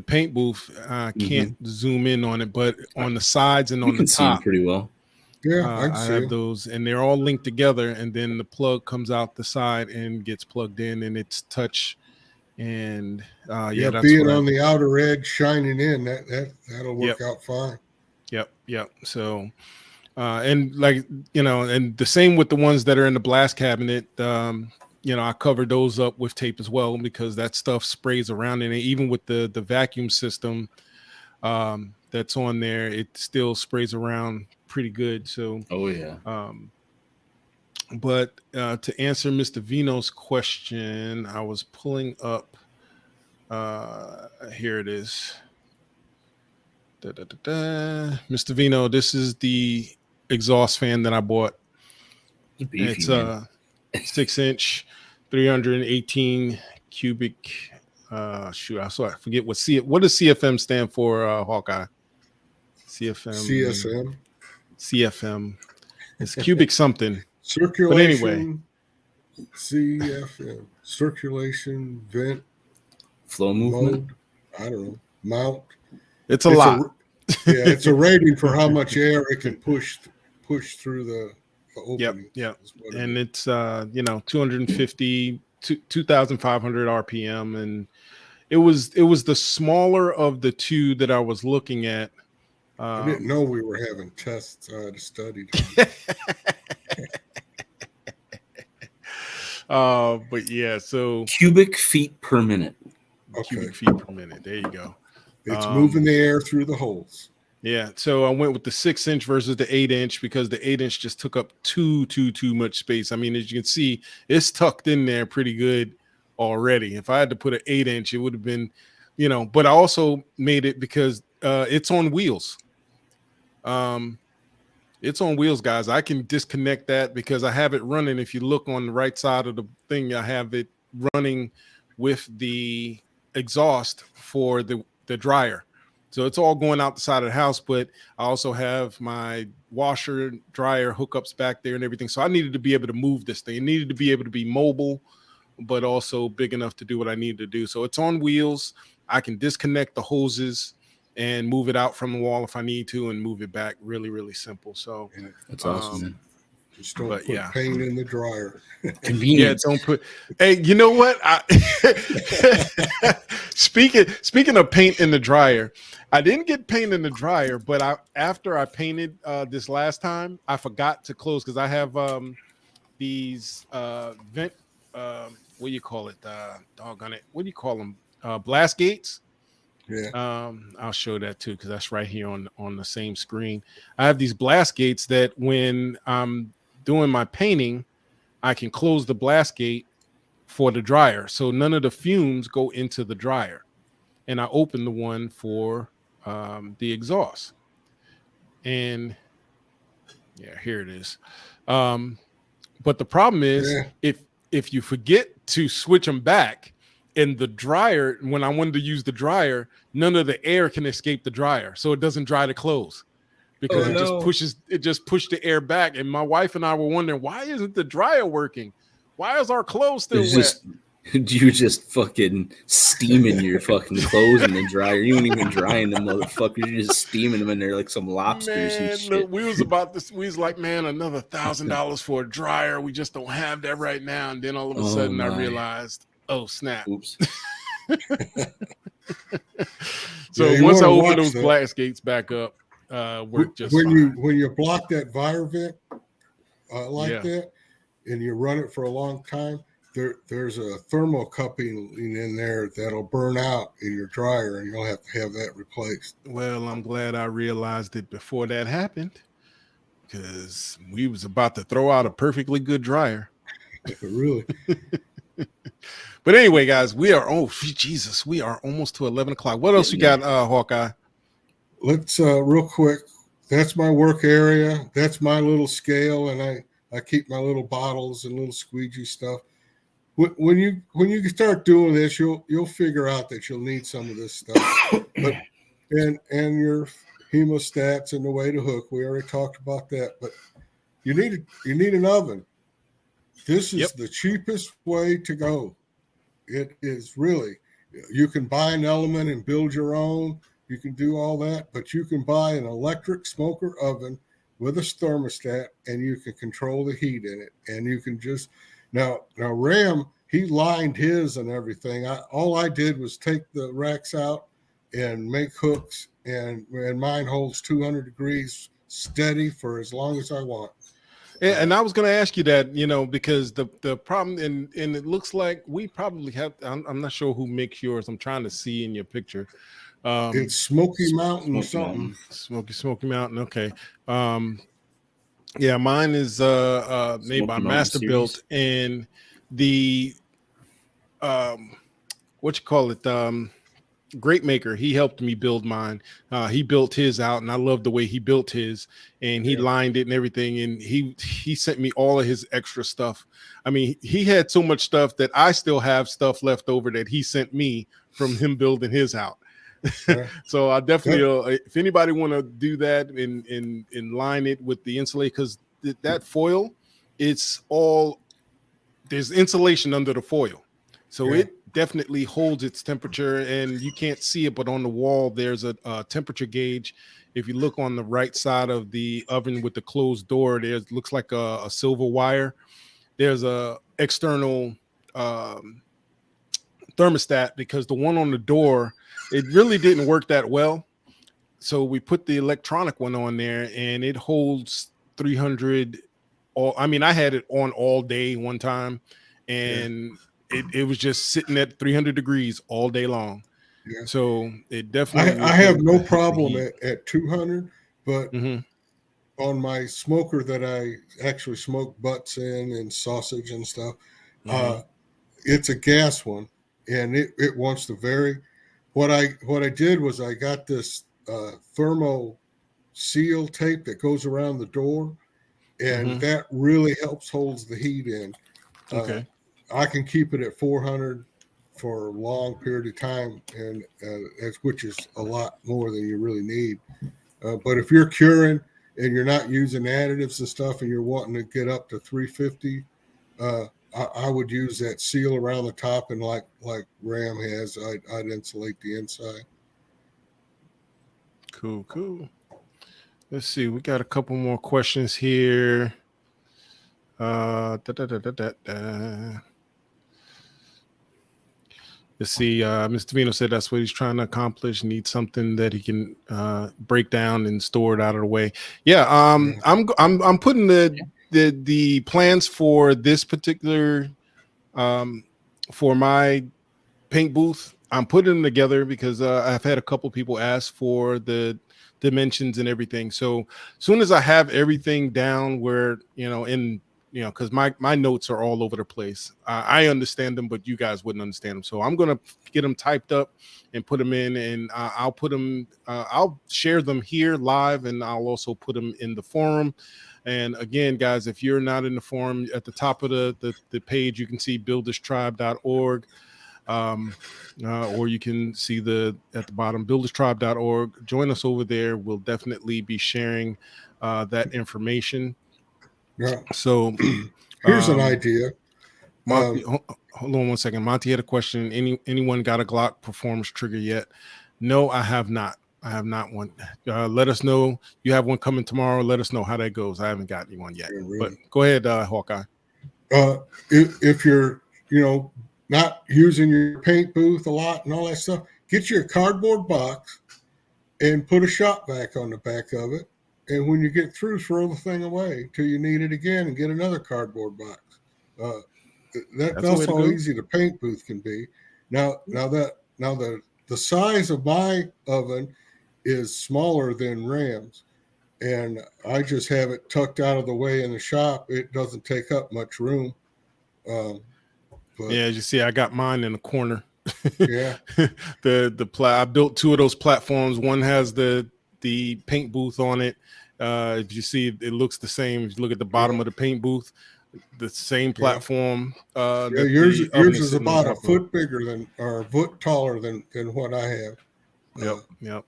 paint booth, I can't zoom in on it, but on the sides and on the top, see pretty well. Yeah, I have those, and they're all linked together. And then the plug comes out the side and gets plugged in, and it's touch. And that's being on the outer edge, shining in, that'll work out fine. Yep. So, and like and the same with the ones that are in the blast cabinet. I covered those up with tape as well, because that stuff sprays around in it. Even with the vacuum system that's on there, it still sprays around pretty good. So, but to answer Mr. Vino's question, I was pulling up. Here it is. Mr. Vino, this is the exhaust fan that I bought. It's a 6-inch, 318 cubic. I forget what does CFM stand for, Hawkeye? CFM. It's cubic something. Circulation. But anyway, CFM. Circulation, vent, flow movement. I don't know. Mount. It's a lot. It's a rating for how much air it can push through the opening. Yep. And it's 250 to 2,500 RPM, and it was the smaller of the two that I was looking at. I didn't know we were having tests to study. But yeah, so cubic feet per minute. Cubic feet per minute. There you go. It's moving the air through the holes. Yeah, so I went with the 6-inch versus the 8-inch because the 8-inch just took up too much space. I mean, as you can see, it's tucked in there pretty good already. If I had to put an 8-inch, it would have been, but I also made it because it's on wheels. It's on wheels, guys. I can disconnect that because I have it running. If you look on the right side of the thing, I have it running with the exhaust for the dryer. So it's all going out the side of the house, but I also have my washer, dryer hookups back there and everything. So I needed to be able to move this thing. It needed to be able to be mobile, but also big enough to do what I needed to do. So it's on wheels. I can disconnect the hoses and move it out from the wall if I need to and move it back. Really, really simple. So that's awesome. Just don't put paint in the dryer. Convenient. Yeah, don't put. Hey, you know what? Speaking of paint in the dryer, I didn't get paint in the dryer, but after I painted this last time, I forgot to close because I have these vent. What do you call it? Doggone it! What do you call them? Blast gates. Yeah. I'll show that too because that's right here on the same screen. I have these blast gates that when I'm doing my painting, I can close the blast gate for the dryer, so none of the fumes go into the dryer. And I open the one for the exhaust, and yeah, here it is. But the problem is if you forget to switch them back. In the dryer, when I wanted to use the dryer, none of the air can escape the dryer, so it doesn't dry the clothes because it just pushed the air back. And my wife and I were wondering, why isn't the dryer working? Why is our clothes still wet? You're just fucking steaming your fucking clothes in the dryer. You ain't even drying them motherfuckers. You're just steaming them in there like some lobsters and shit. Look, we was about this. We was like, man, another $1,000 for a dryer. We just don't have that right now. And then all of a sudden, I realized. Oh snap! Oops. So once I open those blast gates back up, work just when fine. you block that wire vent that, and you run it for a long time, there's a thermocoupling in there that'll burn out in your dryer, and you'll have to have that replaced. Well, I'm glad I realized it before that happened because we was about to throw out a perfectly good dryer. Really. But anyway, guys, we are we are almost to 11 o'clock. What else you got, Hawkeye? Let's real quick. That's my work area. That's my little scale, and I keep my little bottles and little squeegee stuff. When you start doing this, you'll figure out that you'll need some of this stuff. But and your hemostats and the way to hook. We already talked about that. But you need an oven. This is the cheapest way to go. It is really. You can buy an element and build your own. You can do all that, but you can buy an electric smoker oven with a thermostat, and you can control the heat in it. And you can just now Ram, he lined his and everything. All I did was take the racks out and make hooks, and mine holds 200 degrees steady for as long as I want. And I was going to ask you that, because the problem, and it looks like we probably have, I'm not sure who makes yours. I'm trying to see in your picture. It's Smoky Mountain or something. Smoky Mountain. Okay. Yeah, mine is made by Masterbuilt, and the what you call it, Great Maker, he helped me build mine. He built his out, and I love the way he built his, and he lined it and everything, and he sent me all of his extra stuff. I mean, he had so much stuff that I still have stuff left over that he sent me from him building his out. So I definitely, if anybody want to do that and line it with the insulate, because that foil, it's all, there's insulation under the foil, so it definitely holds its temperature, and you can't see it, but on the wall there's a temperature gauge. If you look on the right side of the oven with the closed door, there's looks like a silver wire. There's a external thermostat, because the one on the door, it really didn't work that well. So we put the electronic one on there, and it holds 300. I mean, I had it on all day one time, and it was just sitting at 300 degrees all day long. Yeah. So it definitely. I have no problem at 200, but Mm-hmm. on my smoker that I actually smoke butts in and sausage and stuff, Mm-hmm. it's a gas one, and it wants to vary. What I did was I got this thermo seal tape that goes around the door, and Mm-hmm. that really helps holds the heat in. Okay. I can keep it at 400 for a long period of time, and which is a lot more than you really need. But if you're curing and you're not using additives and stuff, and you're wanting to get up to 350, I would use that seal around the top, and like Ram has, I'd insulate the inside. Cool. Let's see. We got a couple more questions here. Let's see. Mr. Vino said that's what he's trying to accomplish. Needs something that he can break down and store it out of the way. Yeah. I'm putting the plans for this particular for my paint booth. I'm putting them together because I've had a couple people ask for the dimensions and everything. So as soon as I have everything down where, because my notes are all over the place. I understand them, but you guys wouldn't understand them. So I'm going to get them typed up and put them in, and I'll put them, I'll share them here live, and I'll also put them in the forum. And again, guys, if you're not in the forum, at the top of the page, you can see builderstribe.org. Or you can see at the bottom, builderstribe.org. Join us over there. We'll definitely be sharing that information. Yeah. So here's an idea. Monty, hold on one second. Monty had a question. Anyone got a Glock performance trigger yet? No, I have not. I have not one. Let us know. You have one coming tomorrow. Let us know how that goes. I haven't got anyone yet. Really? But go ahead, Hawkeye. If you're, not using your paint booth a lot and all that stuff, get you a cardboard box and put a shop vac on the back of it. And when you get through, throw the thing away till you need it again and get another cardboard box. That's how easy the paint booth can be. Now the size of my oven is smaller than Ram's, and I just have it tucked out of the way in the shop. It doesn't take up much room. But, yeah, as you see, I got mine in the corner. Yeah. I built two of those platforms. One has the paint booth on it. If you see, it looks the same. If you look at the bottom of the paint booth, the same platform. Yours is about a foot bigger or a foot taller than what I have. Yep.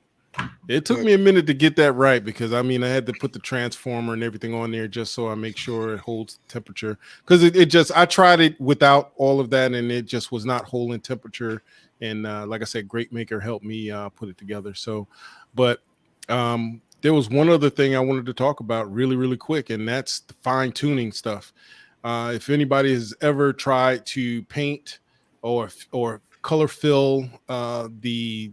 It took me a minute to get that right, because I had to put the transformer and everything on there just so I make sure it holds temperature. Because I tried it without all of that, and it just was not holding temperature. And like I said, Great Maker helped me put it together. So, but there was one other thing I wanted to talk about really, really quick, and that's the fine tuning stuff. If anybody has ever tried to paint or color fill the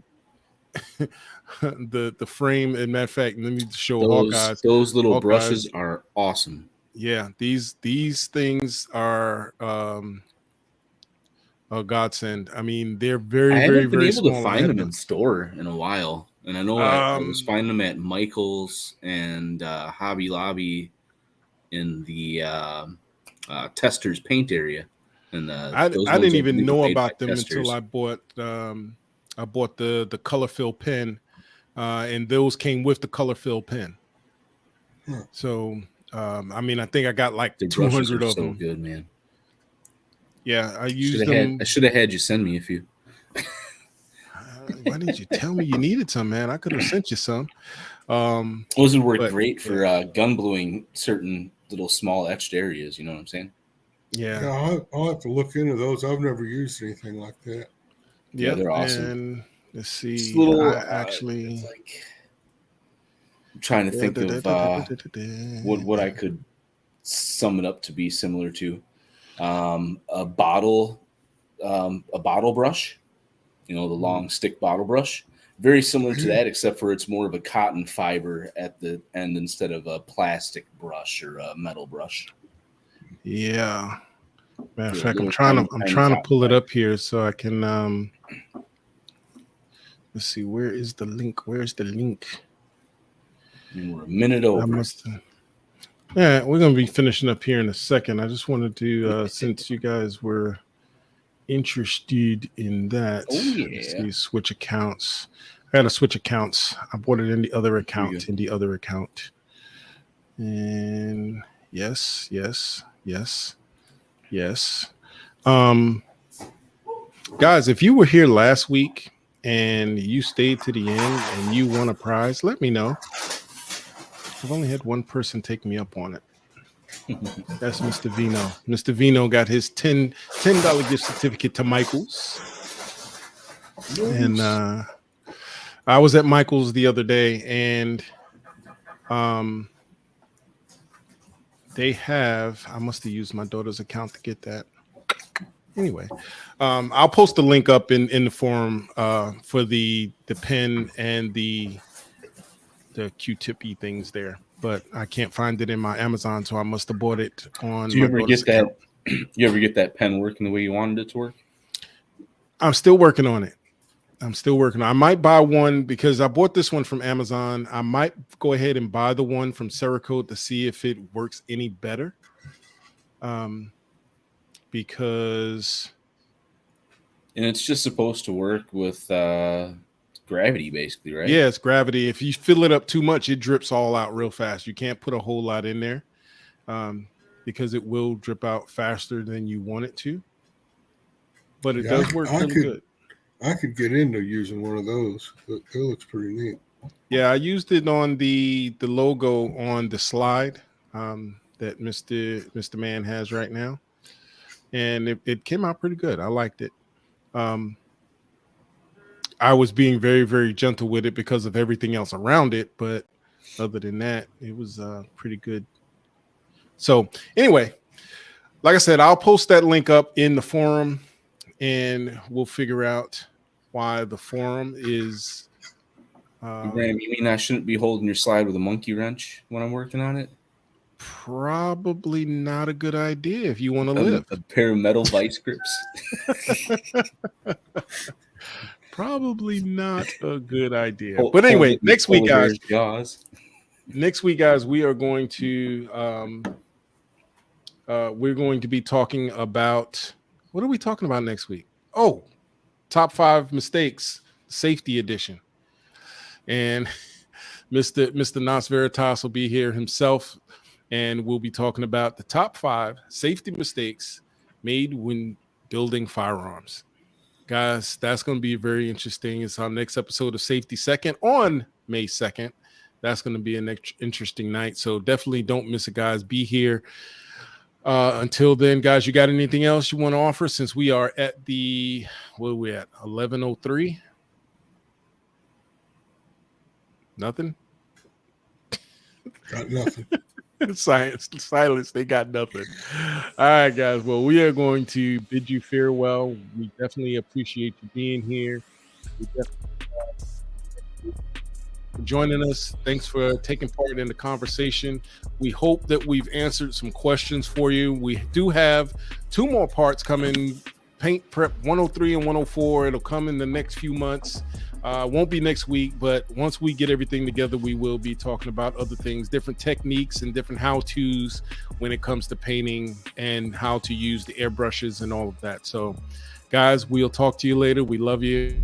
the frame, and matter of fact, let me show Hawkeyes. Those little brushes are awesome. Yeah, these things are a godsend. They're very, very, very small. I haven't been able to find them in store in a while, and I know I was finding them at Michael's and Hobby Lobby in the testers paint area. And I didn't even know about them until I bought the color fill pen, and those came with the color fill pen. So I think I got like 200 of them. So good, man. Yeah, I used them. I should have had you send me a few. Why didn't you tell me you needed some, man? I could have sent you some. Those would work great for gun bluing certain little small etched areas. You know what I'm saying? Yeah. Yeah, I'll have to look into those. I've never used anything like that. Yeah, Yep. they're awesome. And let's see. Just a little, I actually it's like I'm trying to think of what I could sum it up to be similar to. A bottle brush, the long stick bottle brush. Very similar to that, except for it's more of a cotton fiber at the end instead of a plastic brush or a metal brush. Yeah. Matter of Yeah, fact, I'm little trying tiny to pull it up here so I can let's see, where is the link? Where's the link? And we're a minute I over. must Yeah, we're gonna be finishing up here in a second. I just wanted to since you guys were interested in that. Oh, yeah. Let's see, switch accounts. I gotta switch accounts. I bought it in the other account, And yes. Guys, if you were here last week and you stayed to the end and you won a prize, let me know. I've only had one person take me up on it. That's Mr. Vino. Mr. Vino got his $10 gift certificate to Michael's. And I was at Michael's the other day, and they have, I must have used my daughter's account to get that. Anyway, I'll post the link up in the forum for the pen and the Q-tippy things there, but I can't find it in my Amazon, so I must have bought it on. Do you ever get that? You ever get that pen working the way you wanted it to work? I'm still working on it. I might buy one because I bought this one from Amazon. I might go ahead and buy the one from Cerakote to see if it works any better. Because and it's just supposed to work with gravity, basically, right? Yeah, it's gravity. If you fill it up too much, it drips all out real fast. You can't put a whole lot in there because it will drip out faster than you want it to. But it does work really good. I could get into using one of those. It looks pretty neat. Yeah, I used it on the logo on the slide that Mr. Man has right now. And it came out pretty good. I liked it. I was being very, very gentle with it because of everything else around it. But other than that, it was pretty good. So anyway, like I said, I'll post that link up in the forum and we'll figure out why the forum is. Graham, you mean I shouldn't be holding your slide with a monkey wrench when I'm working on it? Probably not a good idea if you want to live. A pair of metal vice grips. Probably not a good idea. But anyway, next week, guys, we are going to we're going to be talking about, what are we talking about next week? Oh, top 5 mistakes, safety edition. And Mr. Nas Veritas will be here himself, and we'll be talking about the top 5 safety mistakes made when building firearms. Guys, that's going to be very interesting. It's our next episode of Safety Second on May 2nd. That's going to be an interesting night. So definitely don't miss it, guys. Be here. Until then, guys, you got anything else you want to offer since we are at the, what are we at, 11:03? Nothing? Got nothing. Silence. They got nothing. All right, guys. Well, we are going to bid you farewell. We definitely appreciate you being here. We definitely for joining us. Thanks for taking part in the conversation. We hope that we've answered some questions for you. We do have 2 more parts coming. Paint Prep 103 and 104. It'll come in the next few months. Won't be next week, but once we get everything together, we will be talking about other things, different techniques and different how-tos when it comes to painting and how to use the airbrushes and all of that. So, guys, we'll talk to you later. We love you.